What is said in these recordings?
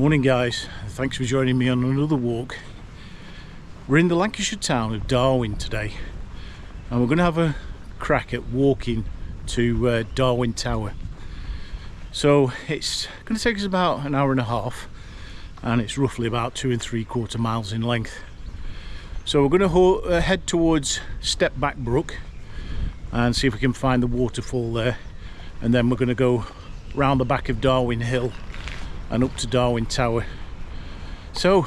Morning guys, thanks for joining me on another walk. We're in the Lancashire town of Darwen today and we're going to have a crack at walking to Darwen Tower. So it's going to take us about an hour and a half and it's roughly about 2 3/4 miles in length. So we're going to head towards Stepback Brook and see if we can find the waterfall there, and then we're going to go round the back of Darwen Hill and up to Darwen Tower. So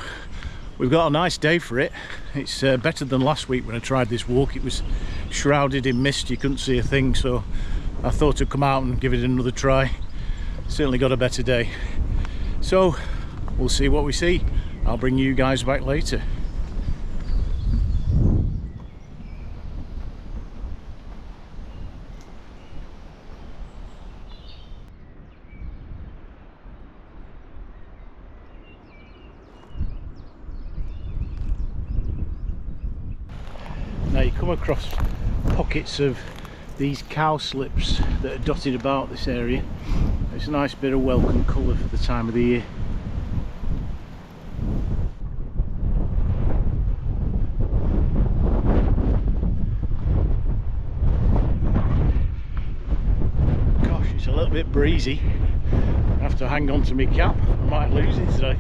we've got a nice day for it. It's better than last week when I tried this walk. It was shrouded in mist, you couldn't see a thing, so I thought I'd come out and give it another try. Certainly got a better day. So we'll see what we see. I'll bring you guys back later. Now you come across pockets of these cowslips that are dotted about this area. It's a nice bit of welcome colour for the time of the year. Gosh, it's a little bit breezy. I have to hang on to my cap, I might lose it today.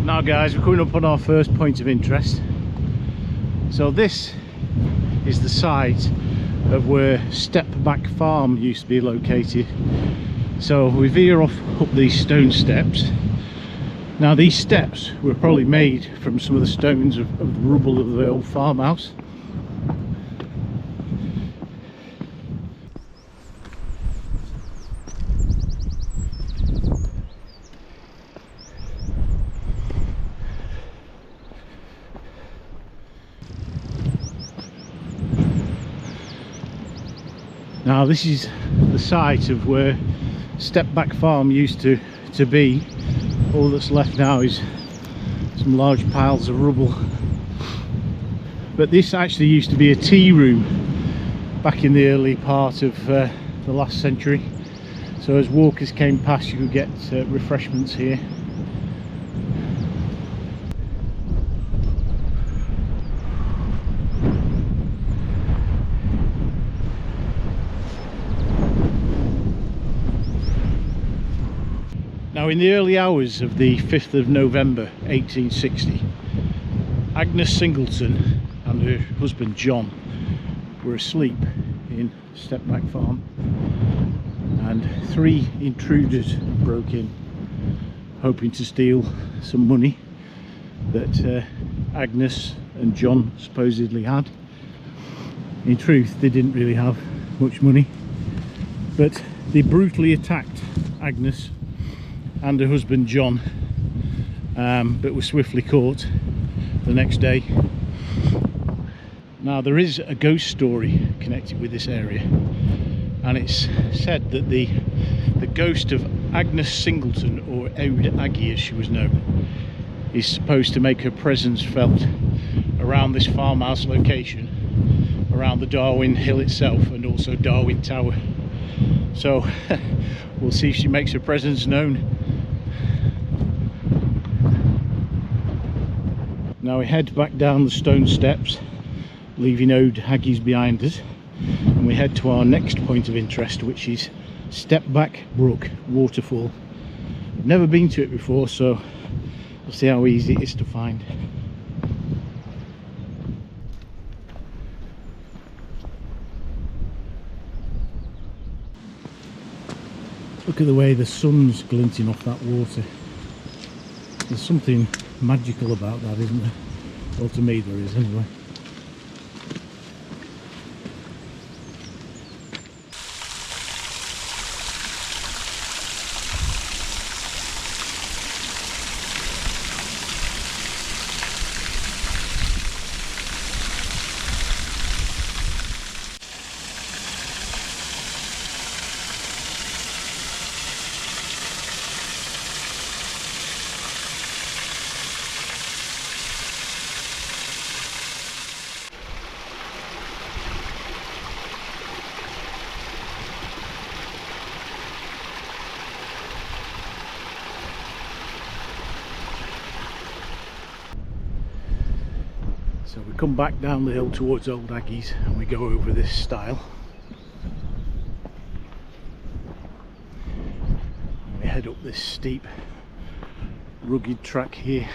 Now guys, we're coming up on our first point of interest. So this is the site of where Stepback Farm used to be located. So we veer off up these stone steps. Now these steps were probably made from some of the stones of the rubble of the old farmhouse. Now this is the site of where Stepback Farm used to be. All that's left now is some large piles of rubble. But this actually used to be a tea room back in the early part of the last century. So as walkers came past, you could get refreshments here. Now in the early hours of the 5th of November 1860, Agnes Singleton and her husband John were asleep in Stepback Farm and 3 intruders broke in, hoping to steal some money that Agnes and John supposedly had. In truth, they didn't really have much money, but they brutally attacked Agnes and her husband John, but were swiftly caught the next day. Now there is a ghost story connected with this area, and it's said that the ghost of Agnes Singleton, or Owd Aggie as she was known, is supposed to make her presence felt around this farmhouse location, around the Darwen Hill itself and also Darwen Tower. So we'll see if she makes her presence known. Now we head back down the stone steps, leaving Owd Aggie's behind us, and we head to our next point of interest, which is Stepback Brook Waterfall. I've never been to it before, so we'll see how easy it is to find. Look at the way the sun's glinting off that water. There's something magical about that, isn't there? Well, to me there is anyway. So we come back down the hill towards Owd Aggie's and we go over this stile. And we head up this steep, rugged track here.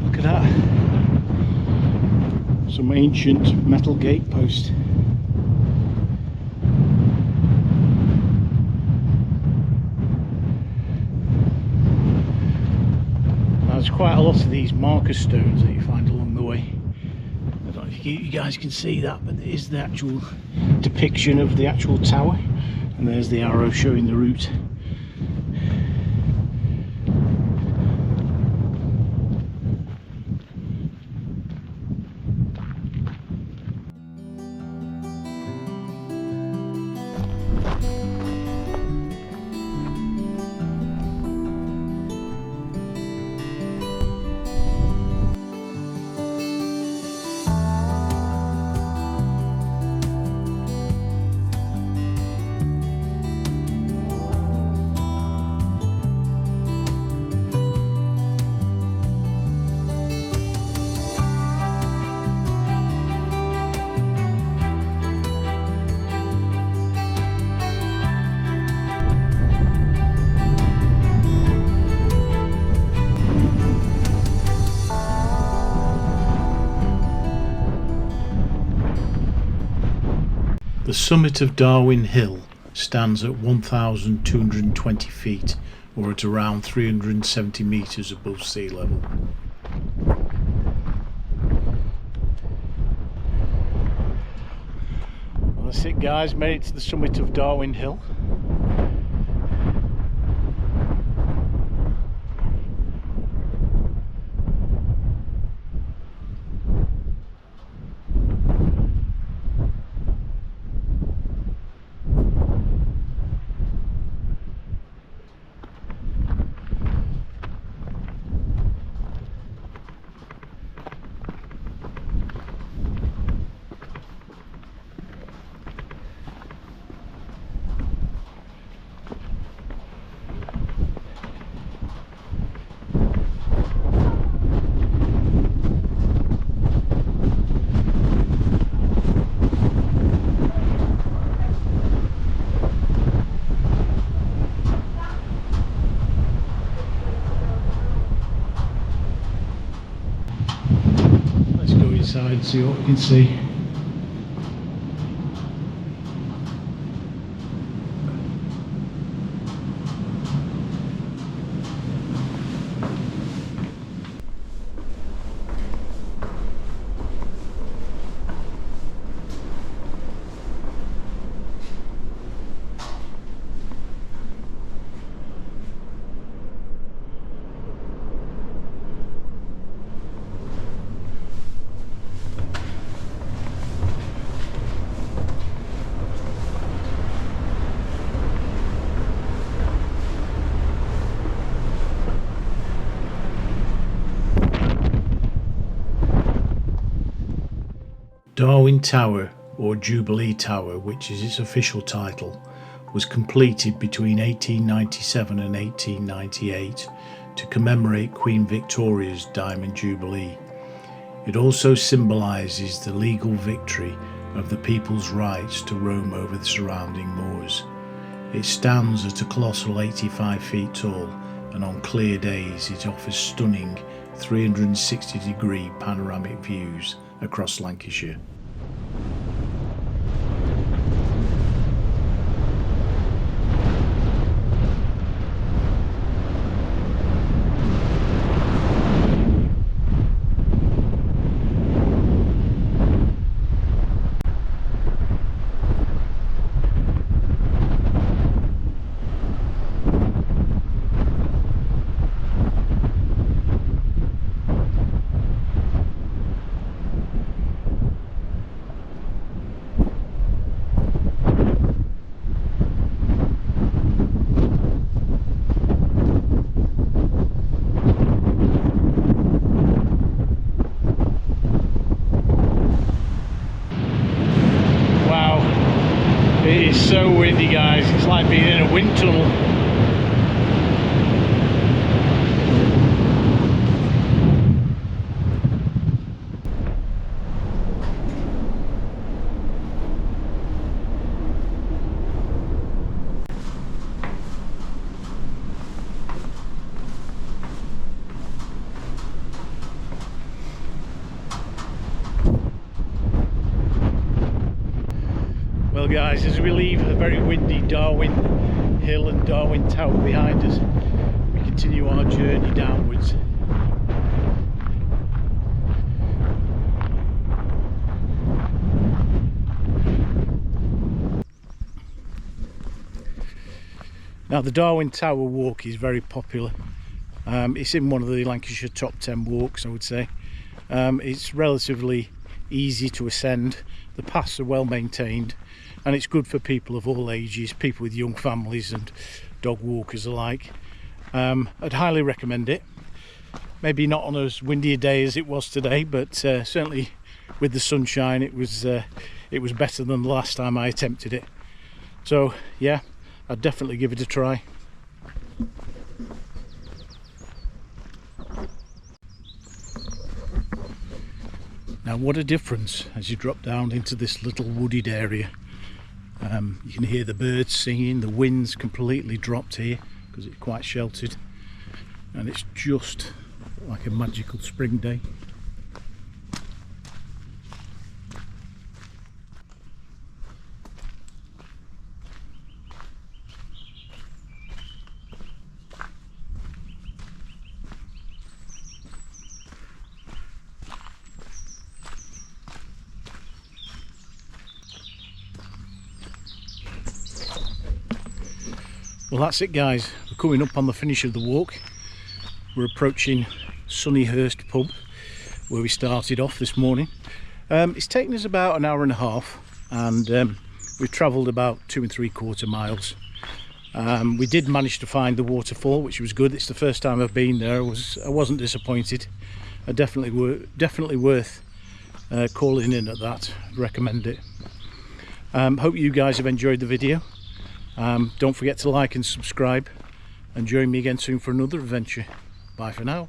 Look at that. Some ancient metal gatepost. There's quite a lot of these marker stones that you find along the way. I don't know if you guys can see that, but there is the actual depiction of the actual tower, and there's the arrow showing the route. The summit of Darwen Hill stands at 1,220 feet, or at around 370 metres above sea level. Well, that's it guys, made it to the summit of Darwen Hill. Inside and see what we can see. Darwen Tower, or Jubilee Tower, which is its official title, was completed between 1897 and 1898 to commemorate Queen Victoria's Diamond Jubilee. It also symbolises the legal victory of the people's rights to roam over the surrounding moors. It stands at a colossal 85 feet tall, and on clear days it offers stunning 360-degree panoramic views across Lancashire. like being in a wind tunnel. Well guys, as we leave the very windy Darwen Hill and Darwen Tower behind us, we continue our journey downwards. Now the Darwen Tower walk is very popular. It's in one of the Lancashire top 10 walks, I would say. It's relatively easy to ascend, the paths are well maintained, and it's good for people of all ages, people with young families and dog walkers alike. I'd highly recommend it. Maybe not on as windy a day as it was today, but certainly with the sunshine it was better than the last time I attempted it. So yeah, I'd definitely give it a try. Now what a difference as you drop down into this little wooded area. You can hear the birds singing, the wind's completely dropped here because it's quite sheltered, and it's just like a magical spring day. Well, that's it guys, we're coming up on the finish of the walk. We're approaching Sunnyhurst Pub where we started off this morning. It's taken us about an hour and a half, and we've travelled about 2 3/4 miles. We did manage to find the waterfall, which was good. It's the first time I've been there. I wasn't disappointed. Definitely worth calling in at that. I'd recommend it. Hope you guys have enjoyed the video. Don't forget to like and subscribe, and join me again soon for another adventure. Bye for now.